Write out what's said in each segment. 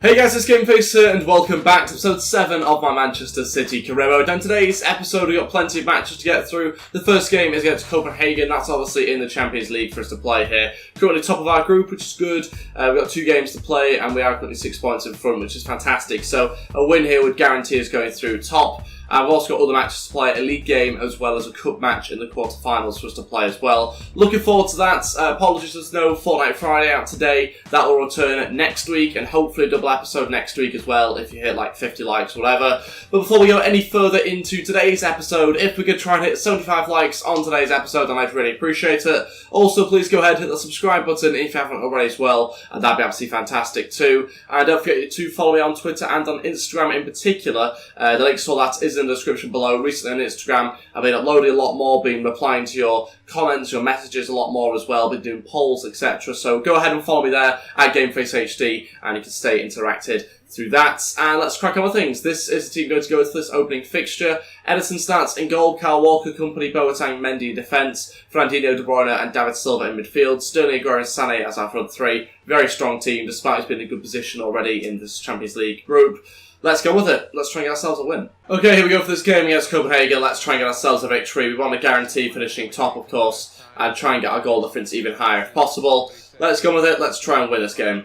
Hey guys, it's GameFace here, and welcome back to episode 7 of my Manchester City career mode. And today's episode, we've got plenty of matches to get through. The first game is against Copenhagen. That's obviously in the Champions League for us to play here. Currently top of our group, which is good. We've got 2 games to play, and we are currently 6 points in front, which is fantastic. So a win here would guarantee us going through top. And we've also got other matches to play, a league game as well as a cup match in the quarterfinals for us to play as well. Looking forward to that. Apologies, there's no Fortnite Friday out today. That will return next week, and hopefully a double episode next week as well if you hit like 50 likes or whatever. But before we go any further into today's episode, if we could try and hit 75 likes on today's episode, then I'd really appreciate it. Also, please go ahead and hit the subscribe button if you haven't already as well, and that'd be absolutely fantastic too. And don't forget to follow me on Twitter and on Instagram in particular. The links to all that is in the description below. Recently on Instagram, I've been uploading a lot more, been replying to your comments, your messages a lot more as well, been doing polls, etc. So go ahead and follow me there at GameFaceHD, and you can stay interacted through that. And let's crack on with things. This is the team going to go into this opening fixture. Ederson starts in goal, Kyle Walker, Company, Boateng, Mendy in defence, Fernandinho, De Bruyne and David Silva in midfield, Sterling, Aguero and Sané as our front three. Very strong team, despite us being in a good position already in this Champions League group. Let's go with it. Let's try and get ourselves a win. Okay, here we go for this game against Copenhagen. Let's try and get ourselves a victory. We want to guarantee finishing top, of course, and try and get our goal difference even higher if possible. Let's go with it. Let's try and win this game.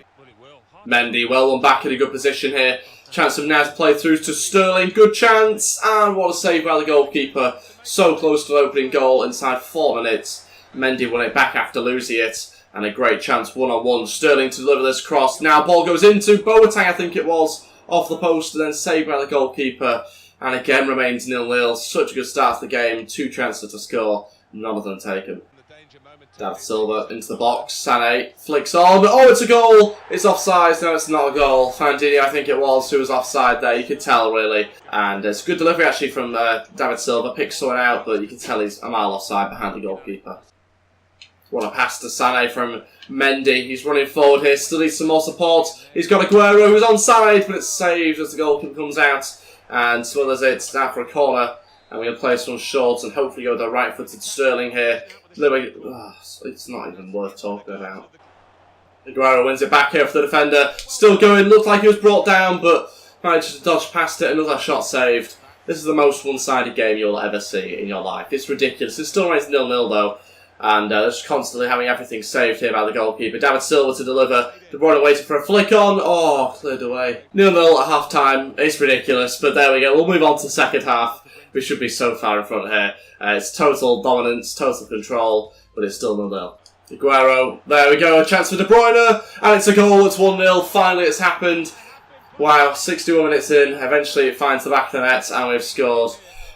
Mendy, well one back in a good position here. Chance of Naz play through to Sterling. Good chance. And what a save by the goalkeeper. So close to the opening goal inside 4 minutes. Mendy won it back after losing it. And a great chance one-on-one. Sterling to deliver this cross. Now ball goes into Boateng, I think it was, off the post, and then saved by the goalkeeper. And again remains 0-0. Such a good start to the game. 2 chances to score. None of them taken. David Silva into the box. Sané flicks on. Oh, it's a goal! It's offside. No, it's not a goal. Fernandinho, I think it was, who was offside there. You could tell, really. And it's a good delivery, actually, from David Silva. Picks someone out, but you can tell he's a mile offside behind the goalkeeper. What a pass to Sané from Mendy. He's running forward here. Still needs some more support. He's got Aguero, who's onside, but it's saved as the goalkeeper comes out and smothers it now for a corner. And we're going to play this one short and hopefully go with the right-footed Sterling here. It's not even worth talking about. Aguero wins it back here for the defender. Still going. Looked like he was brought down, but managed to dodge past it. Another shot saved. This is the most one-sided game you'll ever see in your life. It's ridiculous. It still remains 0-0 though. And just constantly having everything saved here by the goalkeeper. David Silva to deliver. De Bruyne waiting for a flick on. Oh, cleared away. 0-0 at half-time. It's ridiculous, but there we go. We'll move on to the second half. We should be so far in front here. It's total dominance, total control, but it's still 0-0. Aguero, there we go, a chance for De Bruyne, and it's a goal, it's 1-0, finally it's happened. Wow, 61 minutes in, eventually it finds the back of the net, and we've scored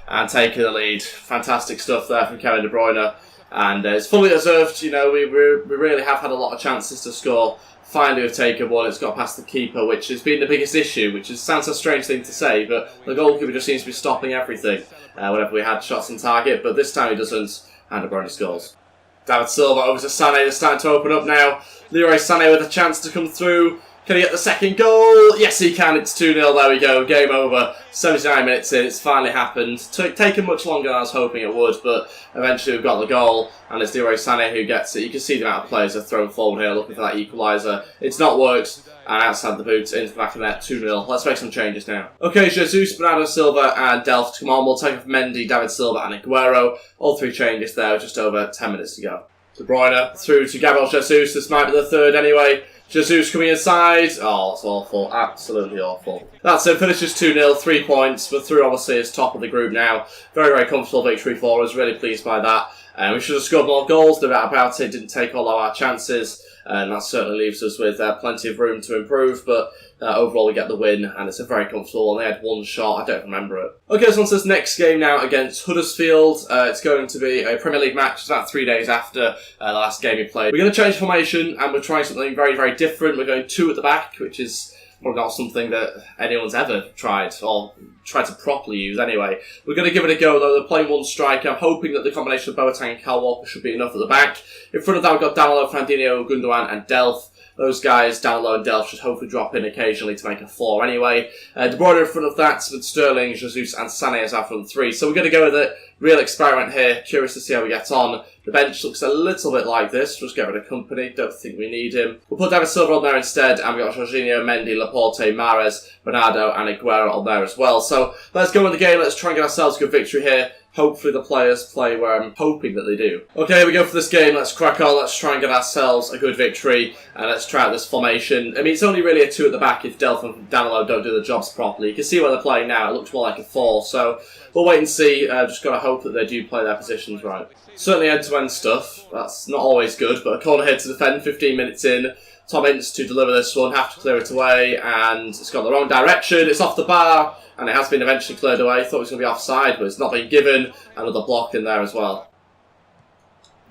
and taken the lead. Fantastic stuff there from Kevin De Bruyne, and it's fully deserved. You know, we really have had a lot of chances to score. Finally we've taken one, it's got past the keeper, which has been the biggest issue, which sounds a strange thing to say, but the goalkeeper just seems to be stopping everything whenever we had shots on target, but this time he doesn't, and De Bruyne scores. David Silva over to Sané, they're starting to open up now. Leroy Sané with a chance to come through. Can he get the second goal? Yes, he can. It's 2-0. There we go. Game over. 79 minutes in. It's finally happened. Taken much longer than I was hoping it would, but eventually we've got the goal, and it's Leroy Sané who gets it. You can see the amount of players are thrown forward here looking for that equaliser. It's not worked, and outside the boot, into the back of the net, 2-0. Let's make some changes now. Okay, Jesus, Bernardo Silva, and Delph to come on. We'll take off Mendy, David Silva, and Aguero. All 3 changes there, just over 10 minutes to go. De Bruyne through to Gabriel Jesus. This might be the third anyway. Jesus coming inside. Oh, that's awful. Absolutely awful. That's it. Finishes 2-0, 3 points. We're through, obviously, as top of the group now. Very, very comfortable victory for us. Really pleased by that. We should have scored more goals. No doubt about it. Didn't take all of our chances. And that certainly leaves us with plenty of room to improve. But overall, we get the win. And it's a very comfortable one. They had 1 shot. I don't remember it. Okay, so on to this next game now against Huddersfield. It's going to be a Premier League match. It's about 3 days after the last game we played. We're going to change formation. And we're trying something very, very different. We're going 2 at the back, which is probably not something that anyone's ever tried, or tried to properly use anyway. We're going to give it a go though. They're playing 1 striker. I'm hoping that the combination of Boateng and Kyle Walker should be enough at the back. In front of that we've got Danilo, Fernandinho, Gundogan and Delph. those guys down low and Delph should hopefully drop in occasionally to make a 4 anyway. De Bruyne in front of that with Sterling, Jesus and Sané as our front 3. So we're going to go with it. Real experiment here. Curious to see how we get on. The bench looks a little bit like this. Just get rid of Company. Don't think we need him. We'll put David Silva on there instead. And we've got Jorginho, Mendy, Laporte, Mahrez, Bernardo and Aguero on there as well. So let's go in the game. Let's try and get ourselves a good victory here. Hopefully the players play where I'm hoping that they do. Okay, here we go for this game. Let's crack on. Let's try and get ourselves a good victory. And let's try out this formation. I mean, it's only really a 2 at the back if Delph and Danilo don't do the jobs properly. You can see where they're playing now. It looks more like a 4. So we'll wait and see. Just got to hope that they do play their positions right. Certainly end-to-end stuff. That's not always good. But a corner here to defend. 15 minutes in. Tom Ince to deliver this one. Have to clear it away. And it's gone the wrong direction. It's off the bar. And it has been eventually cleared away. Thought it was going to be offside, but it's not been given. Another block in there as well.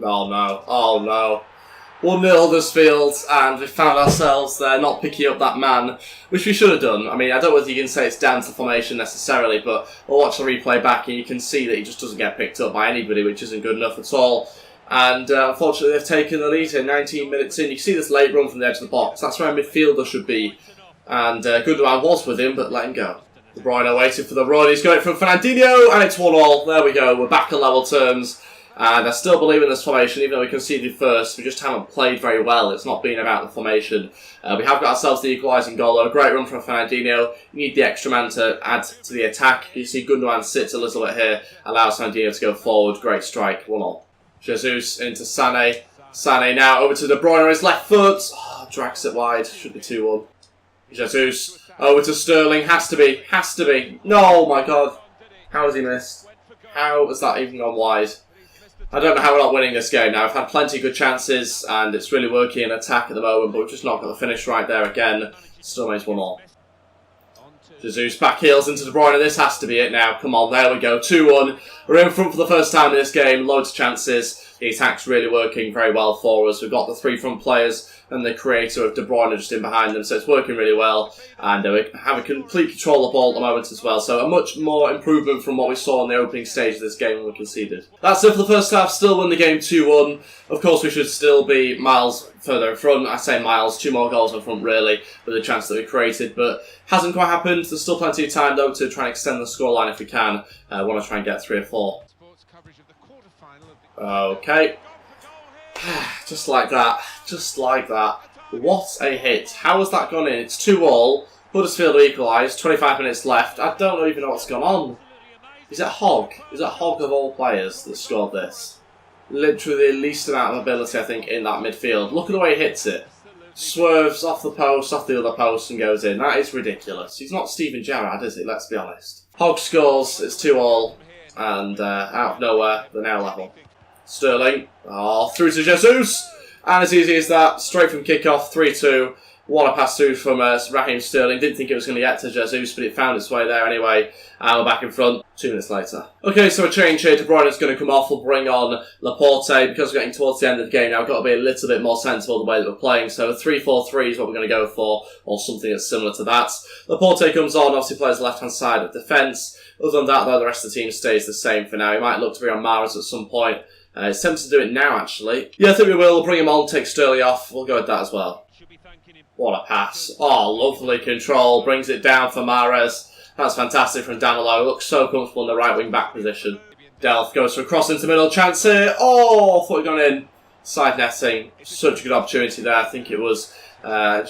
Oh no. Oh no. 1-0 Huddersfield, and we found ourselves there not picking up that man, which we should have done. I mean, I don't know whether you can say it's down to formation necessarily, but we'll watch the replay back and you can see that he just doesn't get picked up by anybody, which isn't good enough at all. And unfortunately, they've taken the lead here 19 minutes in. You see this late run from the edge of the box. That's where a midfielder should be. And Gundogan was with him, but let him go. De Bruyne waiting for the run. He's going from Fernandinho, and it's 1-1. There we go. We're back on level terms. And I still believe in this formation, even though we conceded first. We just haven't played very well. It's not been about the formation. We have got ourselves the equalising goal. A great run from Fernandinho. You need the extra man to add to the attack. You see Gundogan sits a little bit here, allows Fernandinho to go forward. Great strike. 1-1. Jesus into Sané. Sané now over to De Bruyne on his left foot. Oh, drags it wide. Should be 2-1. Jesus. Over to Sterling. Has to be. Has to be. No, oh my God. How has he missed? How has that even gone wide? I don't know how we're not winning this game now. We've had plenty of good chances, and it's really working in attack at the moment, but we've just not got the finish right there again. Still makes 1-1. Jesus back heels into De Bruyne. This has to be it now. Come on, there we go. 2-1. We're in front for the first time in this game. Loads of chances. The attack's really working very well for us. We've got the 3 front players and the creator of De Bruyne just in behind them, so it's working really well. And we have a complete control of the ball at the moment as well, so a much more improvement from what we saw in the opening stage of this game when we conceded. That's it for the first half. Still win the game 2-1. Of course, we should still be miles further in front. I say miles, 2 more goals in front really, with the chance that we created, but hasn't quite happened. There's still plenty of time though to try and extend the scoreline if we can. I want to try and get 3 or 4. Okay. Just like that. Just like that. What a hit. How has that gone in? It's 2-2. Huddersfield equalised. 25 minutes left. I don't even know what's gone on. Is it Hogg? Is it Hogg of all players that scored this? Literally the least amount of ability, I think, in that midfield. Look at the way he hits it. Swerves off the post, off the other post, and goes in. That is ridiculous. He's not Steven Gerrard, is he? Let's be honest. Hogg scores. It's 2-2. And out of nowhere, they're now level. Sterling, through to Jesus, and as easy as that, straight from kickoff, 3-2. What a pass through from Raheem Sterling. Didn't think it was going to get to Jesus, but it found its way there anyway, and we're back in front 2 minutes later. Okay, so a change here. De Bruyne is going to come off. We'll bring on Laporte, because we're getting towards the end of the game now. We've got to be a little bit more sensible the way that we're playing, so 3-4-3 is what we're going to go for, or something that's similar to that. Laporte comes on, obviously plays the left-hand side of defence. Other than that, though, the rest of the team stays the same for now. He might look to bring on Mahrez at some point. It's tempted to do it now, actually. Yeah, I think we will. We'll bring him on, take Sterling off. We'll go with that as well. What a pass. Oh, lovely control. Brings it down for Mahrez. That's fantastic from Danilo. Looks so comfortable in the right wing-back position. Delph goes for a cross into middle. Chance here. Oh, thought he'd gone in. Side netting. Such a good opportunity there. I think it was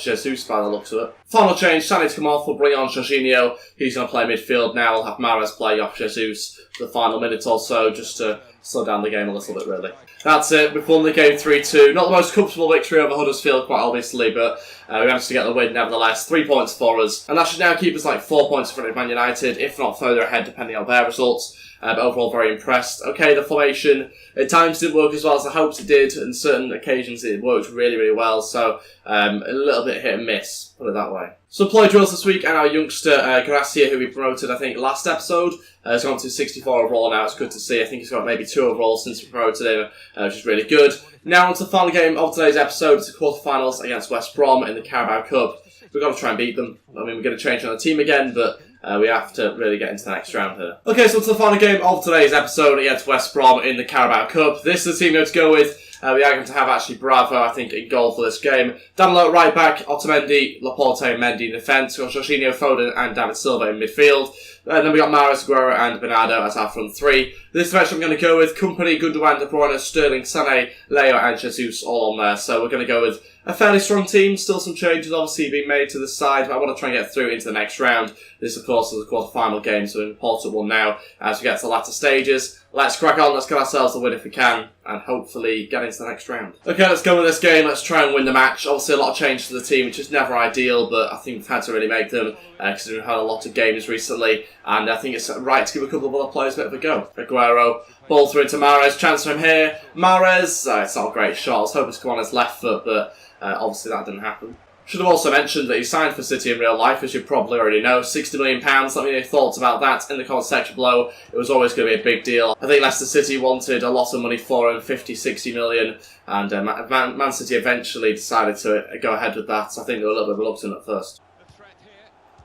Jesus by the looks of it. Final change. Sané to come off. We'll bring on Jorginho. He's going to play midfield now. We'll have Mahrez play off Jesus for the final minute or so, just to slow down the game a little bit, really. That's it. We've won the game 3-2. Not the most comfortable victory over Huddersfield, quite obviously, but we managed to get the win nevertheless. 3 points for us. And that should now keep us like 4 points in front of Man United, if not further ahead, depending on their results. But overall, very impressed. Okay, the formation at times didn't work as well as I hoped it did, and certain occasions it worked really, really well. So a little bit hit and miss, put it that way. So play drills this week, and our youngster Gracia, who we promoted I think last episode, has gone to 64 overall now. It's good to see. I think he's got maybe 2 overall since we promoted him, which is really good. Now on to the final game of today's episode. It's the quarterfinals against West Brom in the Carabao Cup. We've got to try and beat them. I mean, we're going to change on the team again, but we have to really get into the next round here. Okay, so to the final game of today's episode against West Brom in the Carabao Cup. This is the team we're going to go with. We are going to have actually Bravo, I think, in goal for this game. Down low, right back, Otamendi, Laporte and Mendy in defence. We've got Jorginho, Foden and David Silva in midfield. And then we got Mahrez, Aguero and Bernardo as our front three. This match I'm going to go with Kompany, Gundogan, De Bruyne, Sterling, Sané, Leo and Jesus all on there. So we're going to go with a fairly strong team. Still some changes obviously being made to the side, but I want to try and get through into the next round. This, of course, is the quarter-final game, so an important one now as we get to the latter stages. Let's crack on, let's get ourselves the win if we can, and hopefully get into the next round. Okay, let's go with this game, let's try and win the match. Obviously a lot of changes to the team, which is never ideal, but I think we've had to really make them, because we've had a lot of games recently, and I think it's right to give a couple of other players a bit of a go. Aguero, ball through into Mahrez, chance for him here. Mahrez, it's not a great shot, I was hoping to come on his left foot, but obviously that didn't happen. Should have also mentioned that he signed for City in real life, as you probably already know. £60 million. Let me know your thoughts about that in the comment section below. It was always going to be a big deal. I think Leicester City wanted a lot of money for him, 50, 60 million, and Man City eventually decided to go ahead with that. So I think they were a little bit reluctant at first.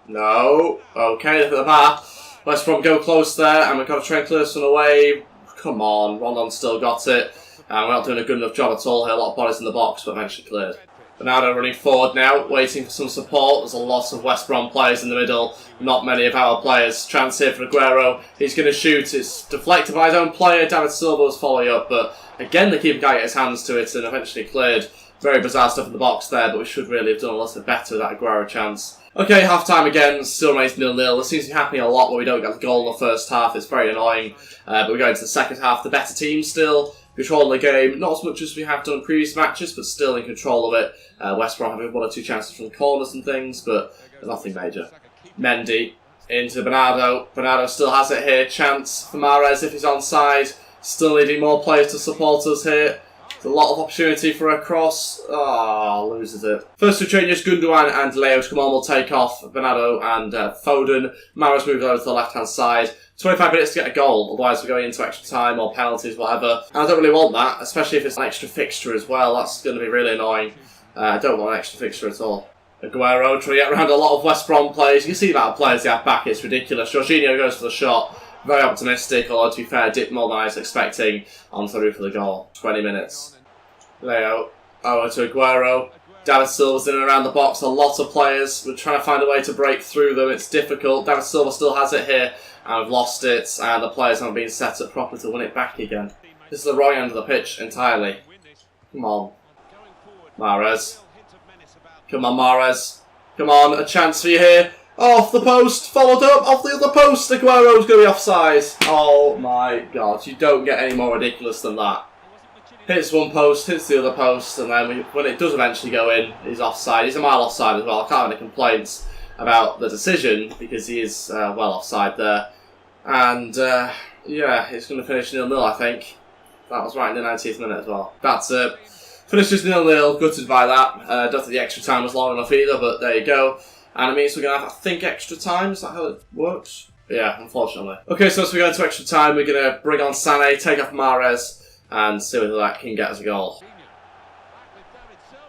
No. Okay, look at the bar. West Brom go close there, and we've got to try and clear this one away. Come on, Rondon still got it. And we're not doing a good enough job at all here. A lot of bodies in the box, but eventually cleared. Bernardo running forward now, waiting for some support. There's a lot of West Brom players in the middle, not many of our players. Chance here for Aguero. He's going to shoot. It's deflected by his own player. David Silva was following up, but again the keeper guy got his hands to it and eventually cleared. Very bizarre stuff in the box there, but we should really have done a little bit better with that Aguero chance. Okay, half time again, still remains 0-0. This seems to be happening a lot where we don't get the goal in the first half. It's very annoying, but we go into the second half. The better team still. Control the game, not as much as we have done in previous matches, but still in control of it. West Brom having one or two chances from corners and things, but nothing major. Mendy into Bernardo. Bernardo still has it here. Chance for Mahrez if he's onside. Still needing more players to support us here. There's a lot of opportunity for a cross. Loses it. First two changes, Gundogan and Leo to come on. We'll take off Bernardo and Foden. Mahrez moved over to the left-hand side. 25 minutes to get a goal, otherwise we're going into extra time or penalties, whatever. And I don't really want that, especially if it's an extra fixture as well. That's going to be really annoying. I don't want an extra fixture at all. Aguero trying to get around a lot of West Brom players. You can see the amount of players they have back, it's ridiculous. Jorginho goes for the shot. Very optimistic, although to be fair, did more than I was expecting on the roof of the goal. 20 minutes. Leo, over to Aguero. David Silva's in and around the box, a lot of players. We're trying to find a way to break through them, it's difficult. David Silva still has it here. And we've lost it, and the players haven't been set up properly to win it back again. This is the wrong end of the pitch entirely. Come on. Mahrez. Come on, Mahrez. Come on, a chance for you here. Off the post, followed up, off the other post. Aguero's going to be offside. Oh my god, you don't get any more ridiculous than that. Hits one post, hits the other post, and then when it does eventually go in, he's offside. He's a mile offside as well. I can't have any complaints about the decision because he is well offside there. And yeah, it's going to finish 0-0, I think. That was right in the 90th minute as well. That's it. Finishes 0-0, gutted by that. Don't think the extra time was long enough either, but there you go. And it means we're going to have, I think, extra time. Is that how it works? Yeah, unfortunately. Okay, so as we go into extra time, we're going to bring on Sané, take off Mahrez, and see whether that can get us a goal.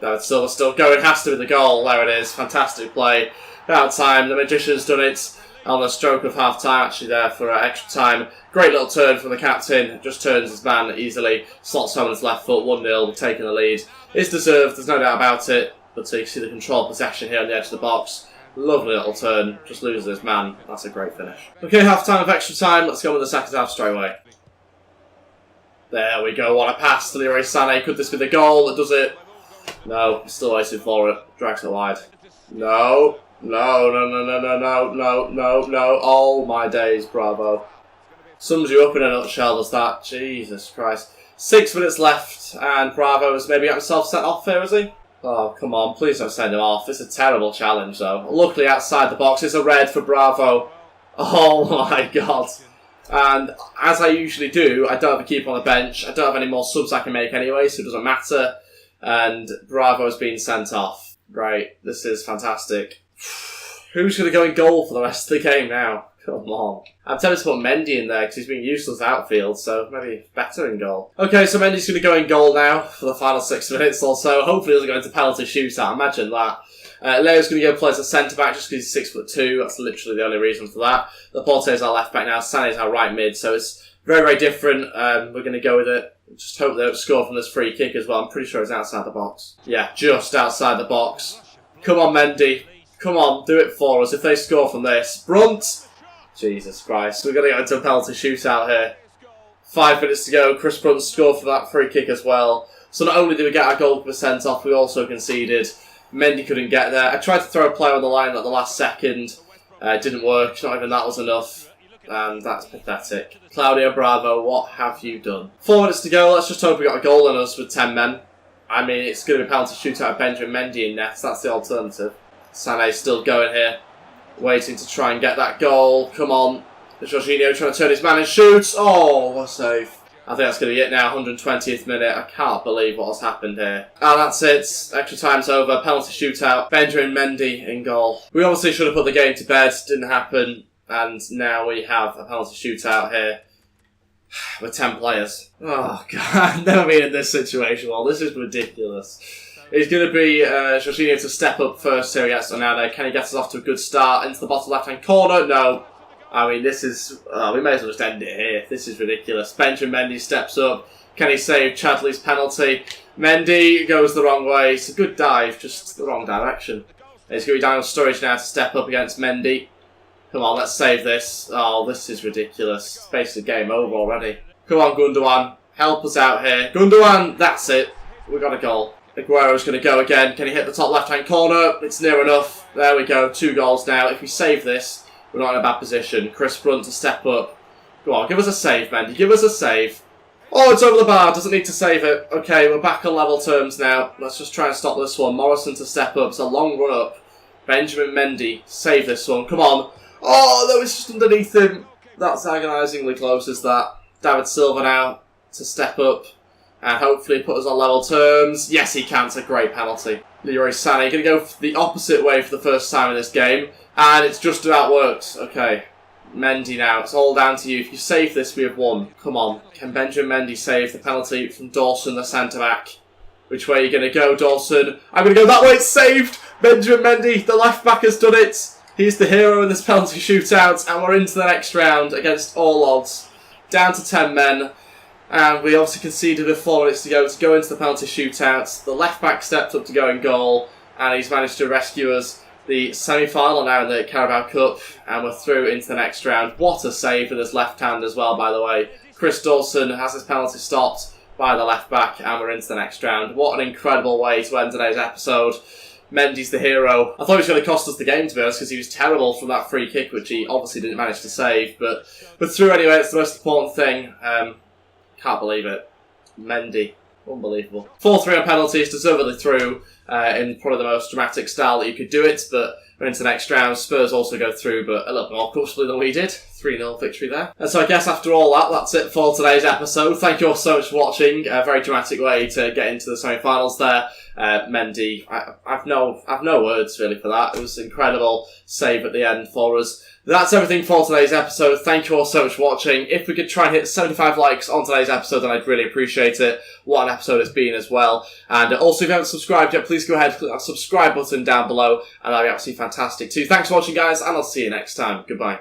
David Silva still going, has to be the goal. There it is, fantastic play. About time, the Magician's done it on the stroke of half time, actually there for extra time. Great little turn from the captain, just turns his man easily, slots home on his left foot, 1-0, taking the lead. It's deserved, there's no doubt about it, but you can see the controlled possession here on the edge of the box. Lovely little turn, just loses his man, that's a great finish. Okay, half time of extra time, let's go with the second half straight away. There we go, what a pass to Leroy Sané, could this be the goal that does it? No, he's still waiting for it, drags it wide. No. No. Oh my days, Bravo. Sums you up in a nutshell, does that? Jesus Christ. 6 minutes left, and Bravo's maybe got himself sent off here, is he? Oh, come on, please don't send him off. It's a terrible challenge, though. Luckily, outside the box, it's a red for Bravo. Oh my god. And as I usually do, I don't have a keeper on the bench. I don't have any more subs I can make anyway, so it doesn't matter. And Bravo's been sent off. Great, this is fantastic. Who's going to go in goal for the rest of the game now? Come on. I'm tempted to put Mendy in there because he's been useless outfield, so maybe better in goal. Okay, so Mendy's going to go in goal now for the final 6 minutes or so. Hopefully he doesn't go into penalty shootout. Imagine that. Leo's going to go play as a centre-back just because he's 6'2". That's literally the only reason for that. Laporte is our left-back now. Sané is our right mid, so it's Very, very different. We're going to go with it. Just hope they don't score from this free kick as well. I'm pretty sure it's outside the box. Yeah, just outside the box. Come on, Mendy. Come on, do it for us. If they score from this. Brunt! Jesus Christ. We're going to go into a penalty shootout here. 5 minutes to go. Chris Brunt scored for that free kick as well. So not only did we get our goalkeeper sent off, we also conceded. Mendy couldn't get there. I tried to throw a player on the line at the last second. It didn't work. Not even that was enough. And that's pathetic. Claudio Bravo, what have you done? 4 minutes to go. Let's just hope we got a goal in us with 10 men. I mean, it's going to be a penalty shootout of Benjamin Mendy in net. That's the alternative. Sané's still going here. Waiting to try and get that goal. Come on. Jorginho trying to turn his man and shoots. Oh, what a save. I think that's going to be it now. 120th minute. I can't believe what has happened here. And that's it. Extra time's over. Penalty shootout. Benjamin Mendy in goal. We obviously should have put the game to bed. Didn't happen. And now we have a penalty shootout here with 10 players. Oh, God. I've never been in this situation. Well, this is ridiculous. It's going to be Jorginho to step up first here against Onana. Can he get us off to a good start? Into the bottom left-hand corner? No. I mean, this is... we may as well just end it here. This is ridiculous. Benjamin Mendy steps up. Can he save Chadley's penalty? Mendy goes the wrong way. It's a good dive, just the wrong direction. It's going to be Daniel Sturridge now to step up against Mendy. Come on, let's save this. Oh, this is ridiculous. It's basically game over already. Come on, Gundogan. Help us out here. Gundogan, that's it. We got a goal. Aguero's going to go again. Can he hit the top left-hand corner? It's near enough. There we go. 2 goals now. If we save this, we're not in a bad position. Chris Brunt to step up. Go on, give us a save, Mendy. Give us a save. Oh, it's over the bar. Doesn't need to save it. Okay, we're back on level terms now. Let's just try and stop this one. Morrison to step up. It's a long run up. Benjamin Mendy, save this one. Come on. Oh, that was just underneath him. That's agonisingly close, is that. David Silva now to step up and hopefully put us on level terms. Yes, he can. It's a great penalty. Leroy Sané going to go the opposite way for the first time in this game. And it's just about worked. Okay. Mendy now. It's all down to you. If you save this, we have won. Come on. Can Benjamin Mendy save the penalty from Dawson, the centre-back? Which way are you going to go, Dawson? I'm going to go that way. It's saved. Benjamin Mendy, the left-back, has done it. He's the hero in this penalty shootout. And we're into the next round against all odds. Down to 10 men. And we obviously conceded with 4 minutes to go into the penalty shootout. The left-back stepped up to go in goal. And he's managed to rescue us. The semi-final now in the Carabao Cup, and we're through into the next round. What a save with his left hand as well, by the way. Chris Dawson has his penalty stopped by the left-back, and we're into the next round. What an incredible way to end today's episode. Mendy's the hero. I thought he was going to cost us the game, to be honest, because he was terrible from that free kick, which he obviously didn't manage to save. But we're through anyway, it's the most important thing. Can't believe it. Mendy. Unbelievable. 4-3 on penalties, deservedly through. In probably the most dramatic style that you could do it, but we're into the next round. Spurs also go through, but a little more comfortably than we did. 3-0 victory there. And so I guess after all that, that's it for today's episode. Thank you all so much for watching. A very dramatic way to get into the semi-finals there. Mendy, I've no words really for that. It was an incredible save at the end for us. That's everything for today's episode. Thank you all so much for watching. If we could try and hit 75 likes on today's episode, then I'd really appreciate it. What an episode it's been as well. And also, if you haven't subscribed yet, please go ahead and click that subscribe button down below, and that'd be absolutely fantastic too. Thanks for watching, guys, and I'll see you next time. Goodbye.